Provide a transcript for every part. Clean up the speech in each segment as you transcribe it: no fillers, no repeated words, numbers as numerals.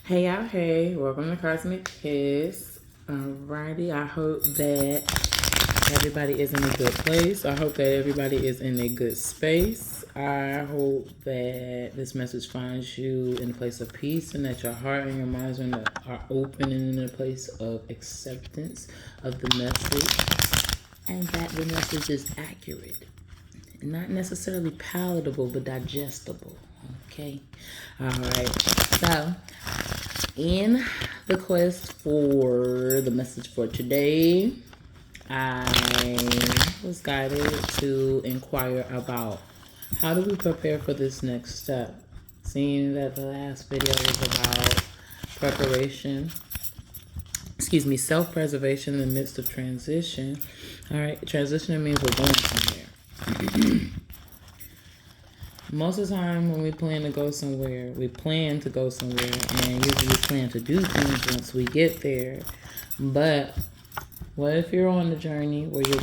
Hey y'all, hey, welcome to Cosmic Kiss. Alrighty, I hope that everybody is in a good place. I hope that everybody is in a good space. I hope that this message finds you in a place of peace and that your heart and your minds are open and in a place of acceptance of the message and that the message is accurate. Not necessarily palatable, but digestible. Okay? Alright, so in the quest for the message for today, I was guided to inquire about how do we prepare for this next step. Seeing that the last video was about preparation, self-preservation in the midst of transition. All right, transition means we're going somewhere. Most of the time when we plan to go somewhere, we plan to go somewhere and usually we plan to do things once we get there. But what if you're on a journey where you're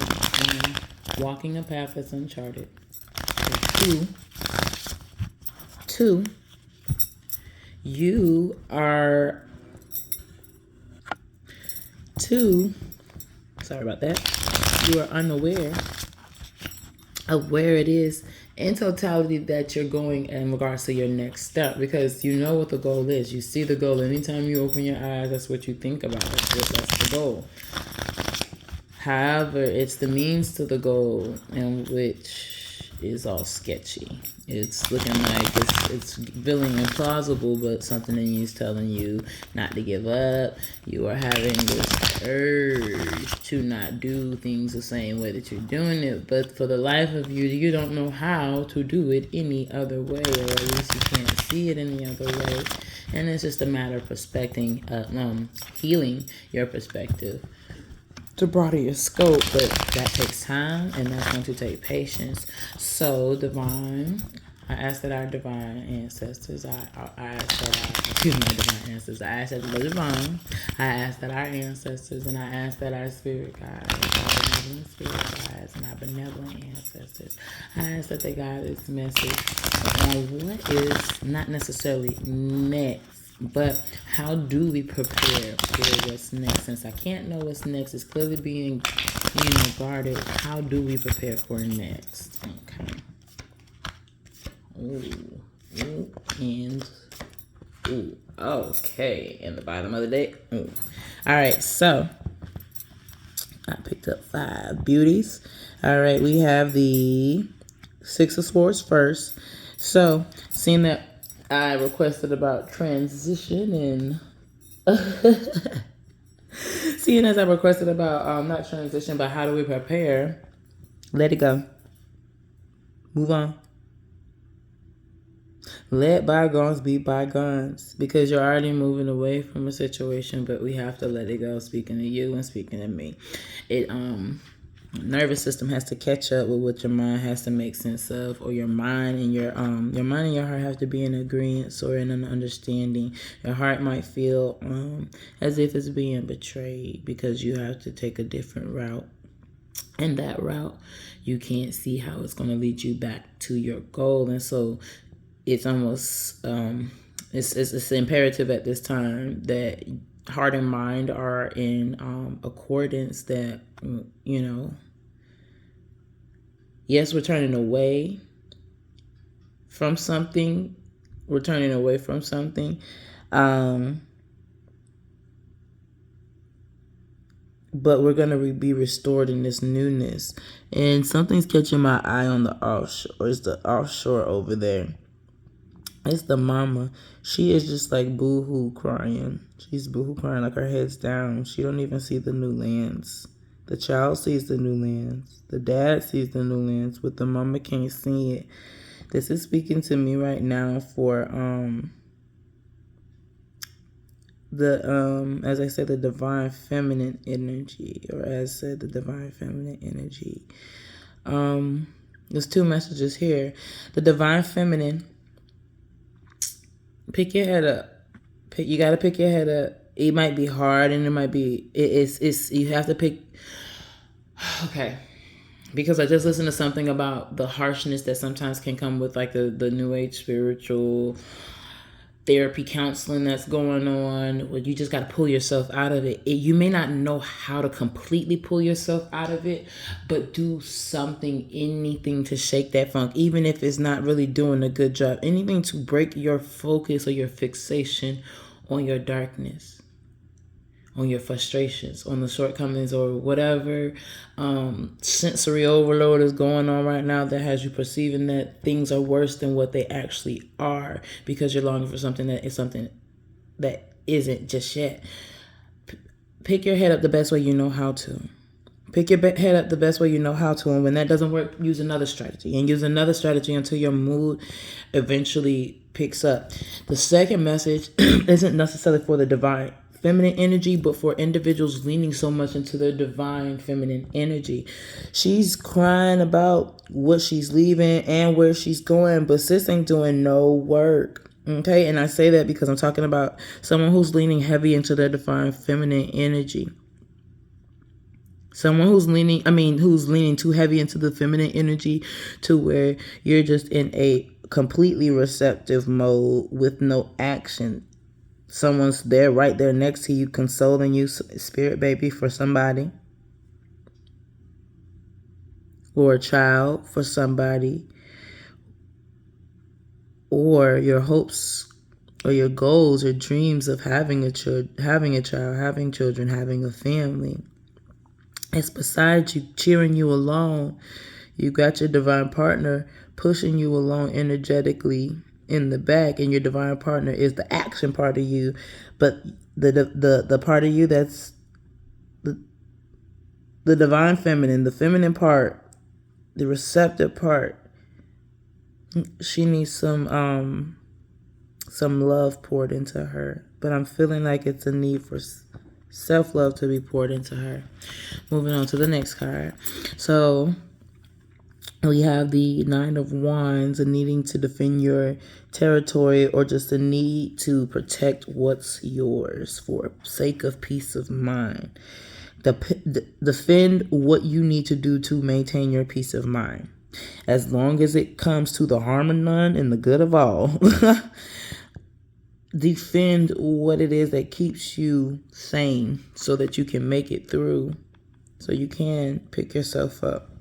walking a path that's uncharted? Two, you are sorry about that. You are unaware of where it is in totality that you're going in regards to your next step, because you know what the goal is. You see the goal. Anytime you open your eyes, that's what you think about. That's the goal. However, it's the means to the goal, in which is all sketchy. It's looking like it's feeling implausible, but something in you is telling you not to give up. You are having this urge to not do things the same way that you're doing it, but for the life of you, you don't know how to do it any other way, or at least you can't see it any other way. And it's just a matter of healing your perspective to broaden your scope, but that takes time and that's going to take patience. So, divine, I ask that our divine ancestors, I ask that the divine, I ask that our ancestors, and I ask that our spirit guides, our benevolent spirit guides, and our benevolent ancestors, I ask that they guide this message on what is not necessarily next, but how do we prepare for what's next? Since I can't know what's next, it's clearly being, guarded. How do we prepare for next? Okay. Ooh, and ooh. Okay. And the bottom of the deck. Ooh. All right. So I picked up 5 beauties. All right. We have the 6 of Swords first. So seeing that I requested about transition and seeing as I requested about not transition, but how do we prepare? Let it go. Move on. Let bygones be bygones, because you're already moving away from a situation, but we have to let it go. Speaking to you and speaking to me, it nervous system has to catch up with what your mind has to make sense of, or your mind and your mind and your heart have to be in agreement or in an understanding. Your heart might feel as if it's being betrayed because you have to take a different route, and that route you can't see how it's going to lead you back to your goal. And so it's almost it's imperative at this time that heart and mind are in accordance, that yes, we're turning away from something. But we're going to be restored in this newness. And something's catching my eye on the offshore. It's the offshore over there. It's the mama. She is just like boo-hoo crying. She's boo-hoo crying, like her head's down. She don't even see the new lands. The child sees the new lands. The dad sees the new lands, but the mama can't see it. This is speaking to me right now for as I said, the divine feminine energy, or as said, the divine feminine energy. There's 2 messages here. The divine feminine. Pick your head up. You got to pick your head up. It might be hard, and it might be. It's you have to pick. Okay, because I just listened to something about the harshness that sometimes can come with like the new age spiritual therapy counseling that's going on, where you just got to pull yourself out of it. You may not know how to completely pull yourself out of it, but do something, anything to shake that funk, even if it's not really doing a good job. Anything to break your focus or your fixation on your darkness, on your frustrations, on the shortcomings, or whatever sensory overload is going on right now that has you perceiving that things are worse than what they actually are, because you're longing for something that is something that isn't just yet. Pick your head up the best way you know how to. Pick your head up the best way you know how to, and when that doesn't work, use another strategy, and use another strategy until your mood eventually picks up. The second message isn't necessarily for the divine feminine energy, but for individuals leaning so much into their divine feminine energy. She's crying about what she's leaving and where she's going, but sis ain't doing no work. Okay, and I say that because I'm talking about someone who's leaning heavy into their divine feminine energy. Someone who's leaning too heavy into the feminine energy to where you're just in a completely receptive mode with no action. Someone's there, right there next to you, consoling you, spirit baby, for somebody. Or a child for somebody. Or your hopes or your goals or dreams of having a child, having children, having a family. It's beside you, cheering you along. You got your divine partner pushing you along energetically in the back, and your divine partner is the action part of you, but the part of you that's the divine feminine, the feminine part, the receptive part, she needs some love poured into her. But I'm feeling like it's a need for self-love to be poured into her. Moving on to the next card. So we have the Nine of Wands, a needing to defend your territory, or just a need to protect what's yours for sake of peace of mind. Defend what you need to do to maintain your peace of mind. As long as it comes to the harm of none and the good of all. Defend what it is that keeps you sane so that you can make it through, so you can pick yourself up.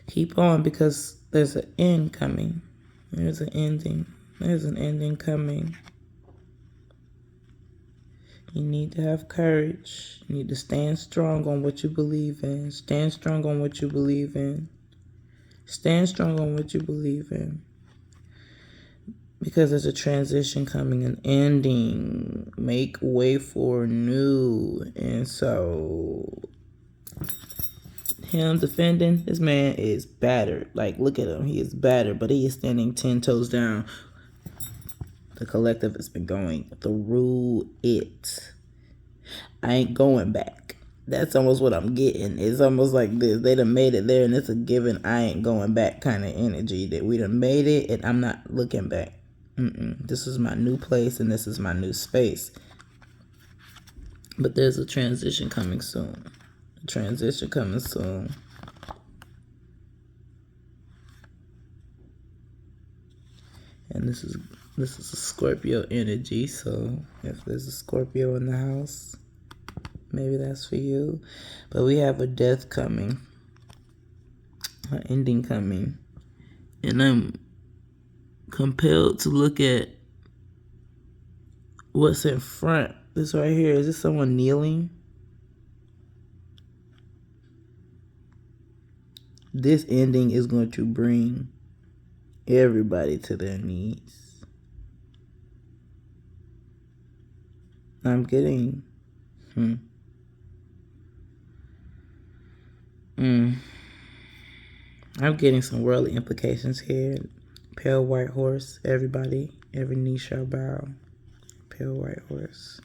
Keep on, because there's an end coming. There's an ending. There's an ending coming. You need to have courage. You need to stand strong on what you believe in. Stand strong on what you believe in. Stand strong on what you believe in. Because there's a transition coming, an ending. Make way for new. And so, him defending, this man is battered. Like, look at him. He is battered, but he is standing 10 toes down. The collective has been going through it. I ain't going back. That's almost what I'm getting. It's almost like this. They done made it there, and it's a given I ain't going back kind of energy. That we done made it, and I'm not looking back. This is my new place, and this is my new space. But there's a transition coming soon. A transition coming soon. And this is a Scorpio energy, so if there's a Scorpio in the house, maybe that's for you. But we have a death coming, an ending coming, and I'm compelled to look at what's in front. This right here, is this someone kneeling? This ending is going to bring everybody to their knees. I'm getting I'm getting some worldly implications here. Pale white horse, everybody, every knee shall bow. Pale white horse.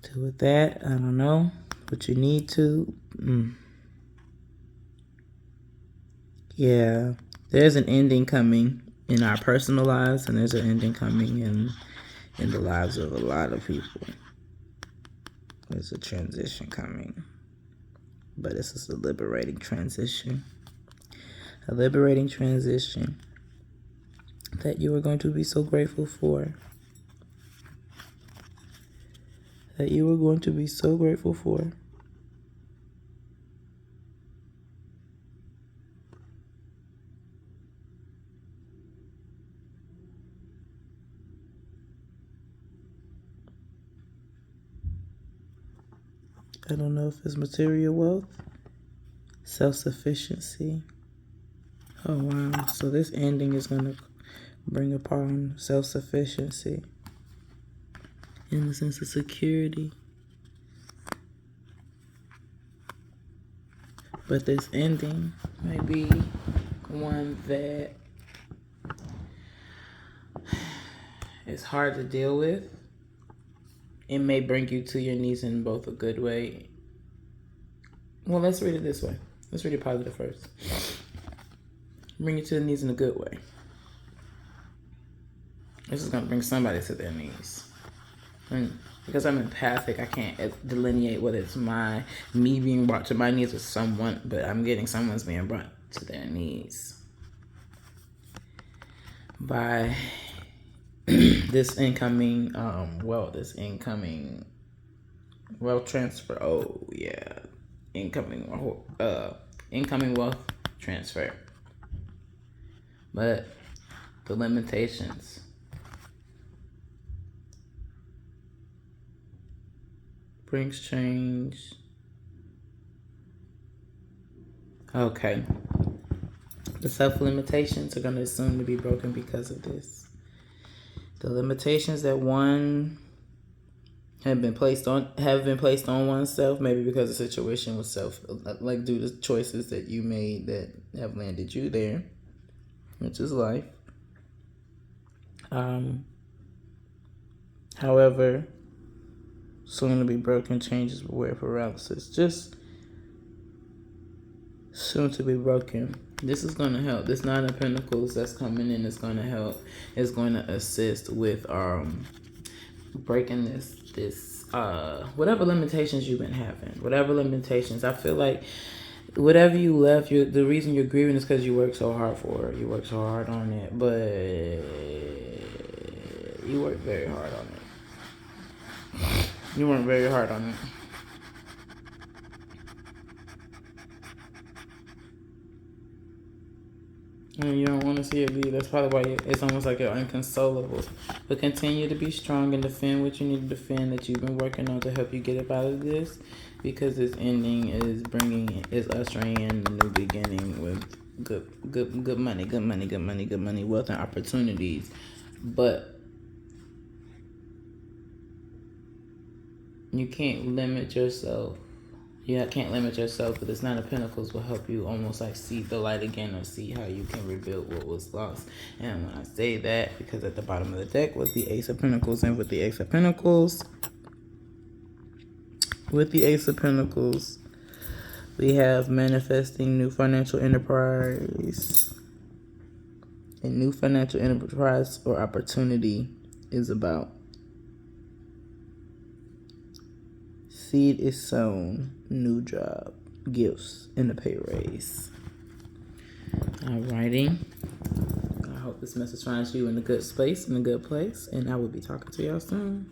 Do with that, I don't know, but you need to. Yeah, there's an ending coming in our personal lives, and there's an ending coming in the lives of a lot of people. There's a transition coming, but this is a liberating transition. A liberating transition that you are going to be so grateful for. That you are going to be so grateful for. I don't know if it's material wealth, self-sufficiency. Oh, wow. So this ending is going to bring upon self-sufficiency in the sense of security. But this ending may be one that is hard to deal with. It may bring you to your knees in both a good way. Well, let's read it this way. Let's read it positive first. Bring you to the knees in a good way. This is going to bring somebody to their knees. And because I'm empathic, I can't delineate whether it's me being brought to my knees or someone, but I'm getting someone's being brought to their knees by this incoming wealth transfer. Oh yeah, incoming wealth transfer. But the limitations. Brings change. Okay. The self-limitations are going to soon to be broken because of this. The limitations that have been placed on oneself, maybe because the situation was due to choices that you made that have landed you there, which is life. However, soon to be broken, changes, beware paralysis. Just soon to be broken. This is going to help. This Nine of Pentacles that's coming in is going to help. It's going to assist with breaking this whatever limitations you've been having. Whatever limitations. I feel like whatever you left, the reason you're grieving is because you worked so hard for it. You worked so hard on it, but you worked very hard on it. You weren't very hard on it. And you don't want to see it be. That's probably why it's almost like you're inconsolable. But continue to be strong and defend what you need to defend that you've been working on to help you get up out of this. Because this ending is ushering in a new beginning with good money, wealth and opportunities. But you can't limit yourself. You can't limit yourself, but this Nine of Pentacles will help you almost like see the light again or see how you can rebuild what was lost. And when I say that, because at the bottom of the deck was the Ace of Pentacles, and with the Ace of Pentacles, we have manifesting new financial enterprise. And new financial enterprise or opportunity is about seed is sown, new job, gifts, and a pay raise. Alrighty. I hope this message finds you in a good space, in a good place, and I will be talking to y'all soon.